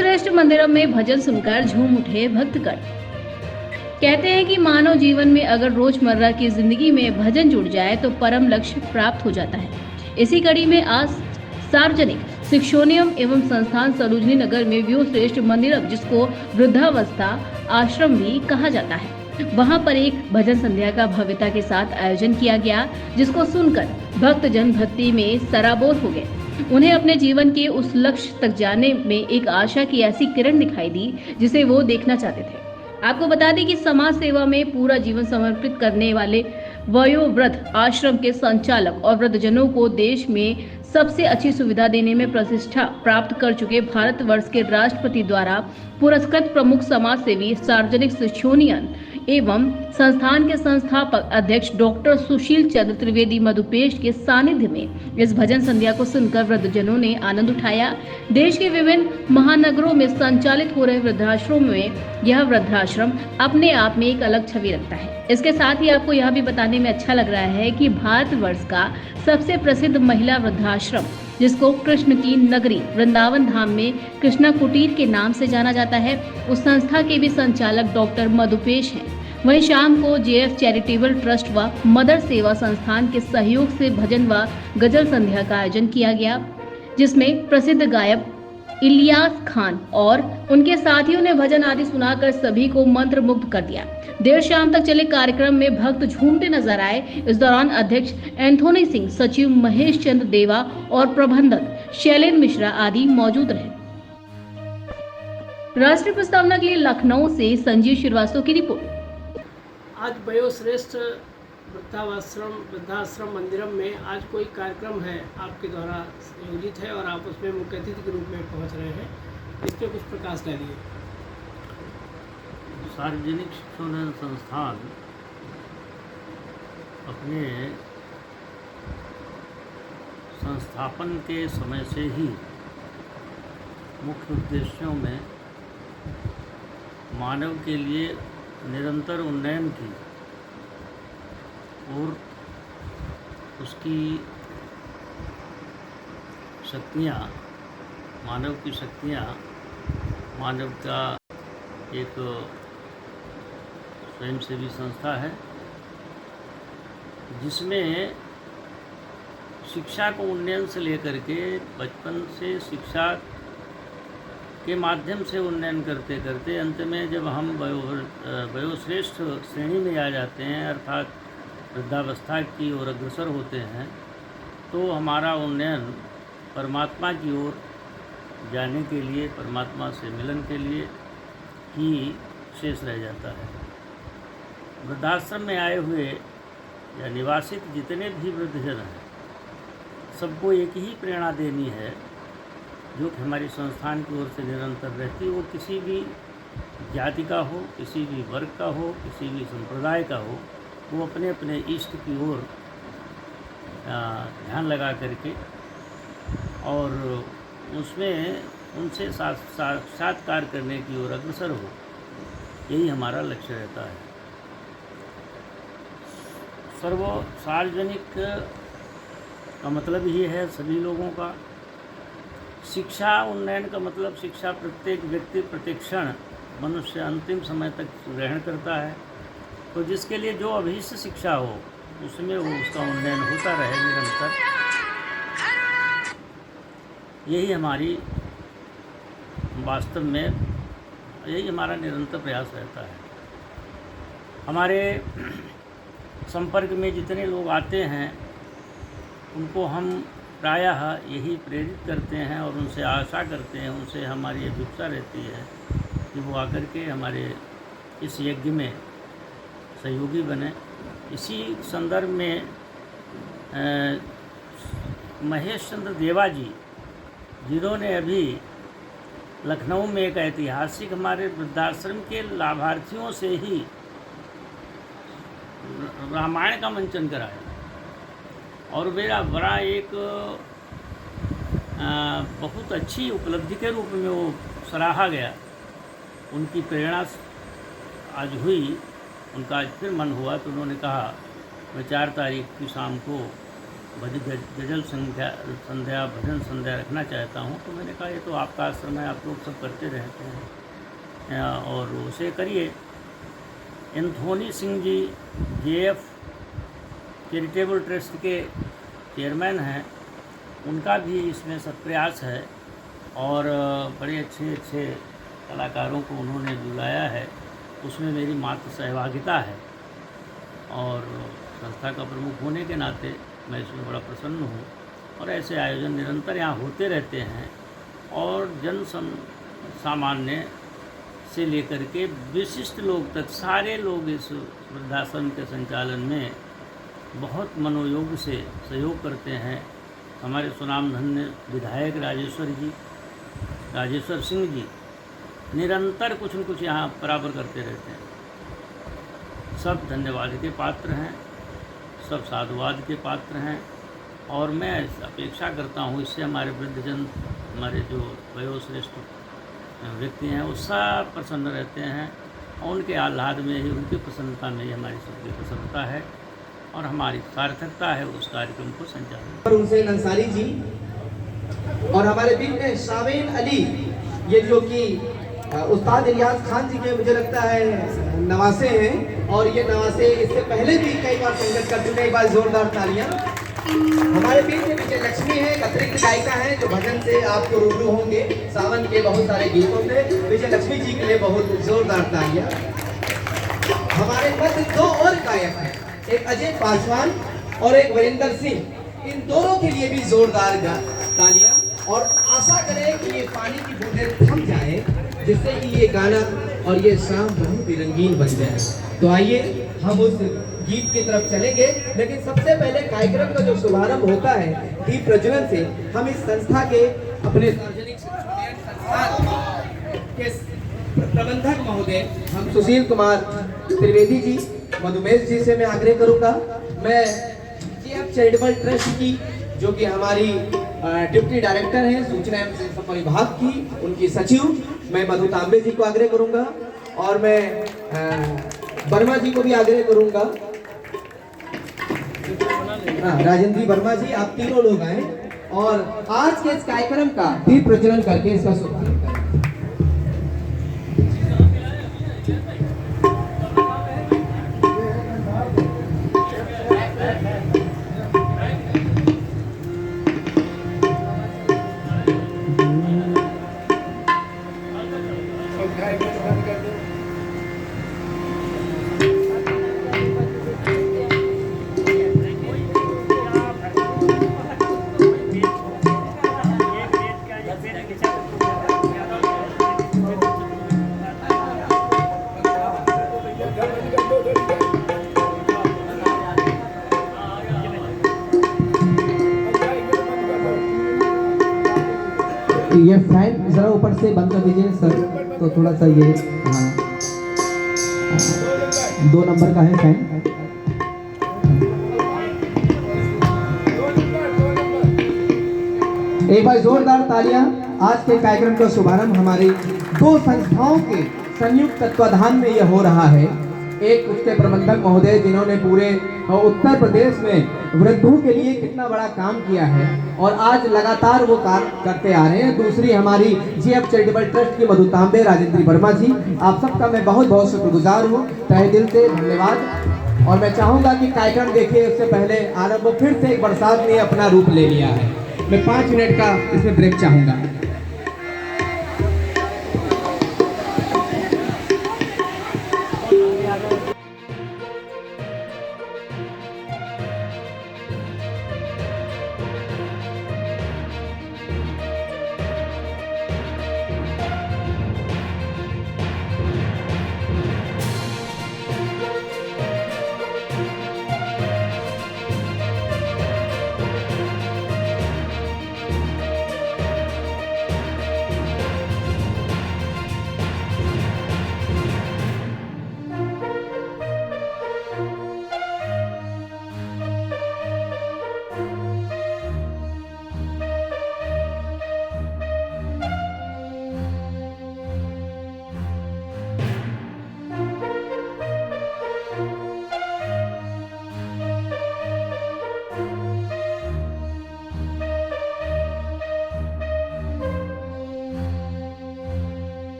श्रेष्ठ मंदिरम में भजन सुनकर झूम उठे भक्तगण। कहते हैं कि मानव जीवन में अगर रोजमर्रा की जिंदगी में भजन जुड़ जाए तो परम लक्ष्य प्राप्त हो जाता है। इसी कड़ी में आज सार्वजनिक शिक्षोनियम एवं संस्थान सरोजनी नगर में व्यू श्रेष्ठ मंदिरम, जिसको वृद्धावस्था आश्रम भी कहा जाता है, वहां पर एक भजन संध्या का भव्यता के साथ आयोजन किया गया, जिसको सुनकर भक्तजन भक्ति में सराबोर हो गए। उन्हें अपने जीवन के उस लक्ष्य तक जाने में एक आशा की ऐसी किरण दिखाई दी जिसे वो देखना चाहते थे। आपको बता दें कि समाज सेवा में पूरा जीवन समर्पित करने वाले वयोवृद्ध आश्रम के संचालक और वृद्धजनों को देश में सबसे अच्छी सुविधा देने में प्रतिष्ठा प्राप्त कर चुके भारतवर्ष के राष्ट्रपति द्वारा पुरस्कृत प्रमुख समाज सेवी सार्वजनिक शिक्षोनियन एवं संस्थान के संस्थापक अध्यक्ष डॉक्टर सुशील चंद्र त्रिवेदी मधुपेश के सानिध्य में इस भजन संध्या को सुनकर वृद्धजनों ने आनंद उठाया। देश के विभिन्न महानगरों में संचालित हो रहे वृद्धाश्रमों में यह वृद्धाश्रम अपने आप में एक अलग छवि रखता है। इसके साथ ही आपको यह भी बताने में अच्छा लग रहा है कि भारतवर्ष का सबसे प्रसिद्ध महिला वृद्धाश्रम, जिसको कृष्ण की नगरी वृंदावन धाम में कृष्णा कुटीर के नाम से जाना जाता है, उस संस्था के भी संचालक डॉक्टर मधुपेश हैं। वहीं शाम को जेएफ चैरिटेबल ट्रस्ट व मदर सेवा संस्थान के सहयोग से भजन व गजल संध्या का आयोजन किया गया, जिसमें प्रसिद्ध गायक इलियास खान और उनके साथियों ने भजन आदि सुनाकर सभी को मंत्रमुग्ध कर दिया। देर शाम तक चले कार्यक्रम में भक्त झूमते नजर आए। इस दौरान अध्यक्ष एंथोनी सिंह, सचिव महेश चंद्र देवा और प्रबंधक शैलेंद्र मिश्रा आदि मौजूद रहे। राष्ट्रीय प्रस्तावना के लिए लखनऊ से संजीव श्रीवास्तव की रिपोर्ट। आज वयोश्रेष्ठ वृद्धाश्रम मंदिरम में आज कोई कार्यक्रम है आपके द्वारा आयोजित है और आप उसमें मुख्य अतिथि के रूप में पहुंच रहे हैं, इस पर कुछ प्रकाश डालिए। सार्वजनिक शिक्षोनियन संस्थान अपने संस्थापन के समय से ही मुख्य उद्देश्यों में मानव के लिए निरंतर उन्नयन की और उसकी शक्तियाँ, मानव की शक्तियाँ, मानव का एक स्वयंसेवी संस्था है जिसमें शिक्षा को उन्नयन से लेकर के बचपन से शिक्षा के माध्यम से उन्नयन करते करते अंत में जब हम वयोश्रेष्ठ श्रेणी में आ जाते हैं, अर्थात वृद्धावस्था की ओर अग्रसर होते हैं, तो हमारा उन्नयन परमात्मा की ओर जाने के लिए, परमात्मा से मिलन के लिए ही शेष रह जाता है। वृद्धाश्रम में आए हुए या निवासित जितने भी वृद्धजन हैं, सबको एक ही प्रेरणा देनी है जो कि हमारी संस्थान की ओर से निरंतर रहती है। वो किसी भी जाति का हो, किसी भी वर्ग का हो, किसी भी संप्रदाय का हो, वो अपने अपने इष्ट की ओर ध्यान लगा करके और उसमें उनसे साक्षात्कार करने की ओर अग्रसर हो, यही हमारा लक्ष्य रहता है। सार्वजनिक का मतलब ये है सभी लोगों का। शिक्षा उन्नयन का मतलब शिक्षा प्रत्येक व्यक्ति प्रतिक्षण मनुष्य अंतिम समय तक ग्रहण करता है, तो जिसके लिए जो अभीष्ट शिक्षा हो उसमें वो उसका उन्नयन होता रहे निरंतर, यही हमारी वास्तव में यही हमारा निरंतर प्रयास रहता है। हमारे संपर्क में जितने लोग आते हैं उनको हम प्रायः यही प्रेरित करते हैं और उनसे आशा करते हैं, उनसे हमारी अभिप्सा रहती है कि वो आकर के हमारे इस यज्ञ में सहयोगी बने। इसी संदर्भ में महेश चंद्र देवा जी, जिन्होंने अभी लखनऊ में एक ऐतिहासिक हमारे वृद्धाश्रम के लाभार्थियों से ही रामायण का मंचन कराया और मेरा बड़ा एक बहुत अच्छी उपलब्धि के रूप में वो सराहा गया। उनकी प्रेरणा आज हुई, उनका आज फिर मन हुआ तो उन्होंने कहा मैं 4 तारीख की शाम को गज़ल संध्या भजन संध्या रखना चाहता हूँ। तो मैंने कहा ये तो आपका आश्रम है, आप लोग सब करते रहते हैं और उसे करिए। Anthony Singh ji JF charitable trust के चेयरमैन हैं, उनका भी इसमें सत्प्रयास है और बड़े अच्छे अच्छे कलाकारों को उन्होंने बुलाया है, उसमें मेरी मात्र सहभागिता है और संस्था का प्रमुख होने के नाते मैं इसमें बड़ा प्रसन्न हूँ। और ऐसे आयोजन निरंतर यहाँ होते रहते हैं और सामान्य से लेकर के विशिष्ट लोग तक सारे लोग इस वृद्धाश्रम के संचालन में बहुत मनोयोग से सहयोग करते हैं। हमारे सुनामधन्य विधायक राजेश्वर सिंह जी निरंतर कुछ न कुछ यहाँ बराबर करते रहते हैं। सब धन्यवाद के पात्र हैं, सब साधुवाद के पात्र हैं और मैं अपेक्षा करता हूँ इससे हमारे वृद्धजन, हमारे जो वयोश्रेष्ठ व्यक्ति हैं वो सब प्रसन्न रहते हैं और उनके आह्लाद में ही, उनकी प्रसन्नता में ही हमारी सबकी प्रसन्नता है और हमारी सार्थकता है उस कार्यक्रम को संचालित। और हुसैन अंसारी जी और हमारे बीच में शावेन अली, ये जो कि उस्ताद इलियास खान जी के मुझे लगता है नवासे हैं और ये नवासे इससे पहले भी कई बार संगत कर चुके हैं। एक बार जोरदार तालियां। हमारे बीच में विजय लक्ष्मी है, एक अतिरिक्त गायिका है जो भजन से आपको रूबरू होंगे सावन के बहुत सारे गीतों में। विजय लक्ष्मी जी के लिए बहुत जोरदार तालियां। हमारे मध्य दो और गायक हैं, एक अजय पासवान और एक वीरेंद्र सिंह। इन दोनों के लिए भी जोरदार तालियां और आशा करें कि ये पानी की बूंदें थम जाए जिससे कि ये गाना और ये शाम बहुत ही रंगीन बन जाए। तो आइए हम उस गीत की तरफ चलेंगे, लेकिन सबसे पहले कार्यक्रम का जो शुभारंभ होता है दीप प्रज्वलन से, हम इस संस्था के अपने सार्वजनिक संस्थान के प्रबंधक महोदय हम सुशील कुमार त्रिवेदी जी, मधुमेश जी से मैं आग्रह करूंगा। मैं जेएफ चैरिटेबल ट्रस्ट की जो कि हमारी डिप्टी डायरेक्टर हैं सूचना एवं जनसंपर्क विभाग की, उनकी सचिव मैं मधु तांबे जी को आग्रह करूंगा और मैं वर्मा जी को भी आग्रह करूंगा। राजेंद्र वर्मा जी, आप तीनों लोग आए और आज के इस कार्यक्रम का दीप प्रज्वलन करके इसका शुभारंभ करें। ये फैन जरा ऊपर से बंद कर दीजिए सर, तो थोड़ा सा ये 2 नंबर का है फैन। एक बार जोरदार तालियां। आज के कार्यक्रम का शुभारंभ हमारी 2 संस्थाओं के संयुक्त तत्वाधान में यह हो रहा है। एक उसके प्रबंधक महोदय जिन्होंने पूरे उत्तर प्रदेश में वृद्धों के लिए कितना बड़ा काम किया है और आज लगातार वो कार्य करते आ रहे हैं। दूसरी हमारी जेएफ चैरिटेबल ट्रस्ट की मधु तांबे, राजेंद्र वर्मा जी, आप सबका मैं बहुत बहुत शुक्रगुजार हूँ, तहे दिल से धन्यवाद। और मैं चाहूँगा कि कार्यक्रम देखिए उससे पहले आरंभ फिर से एक बरसात ने अपना रूप ले लिया है। मैं 5 मिनट का इसमें ब्रेक चाहूँगा।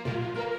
है।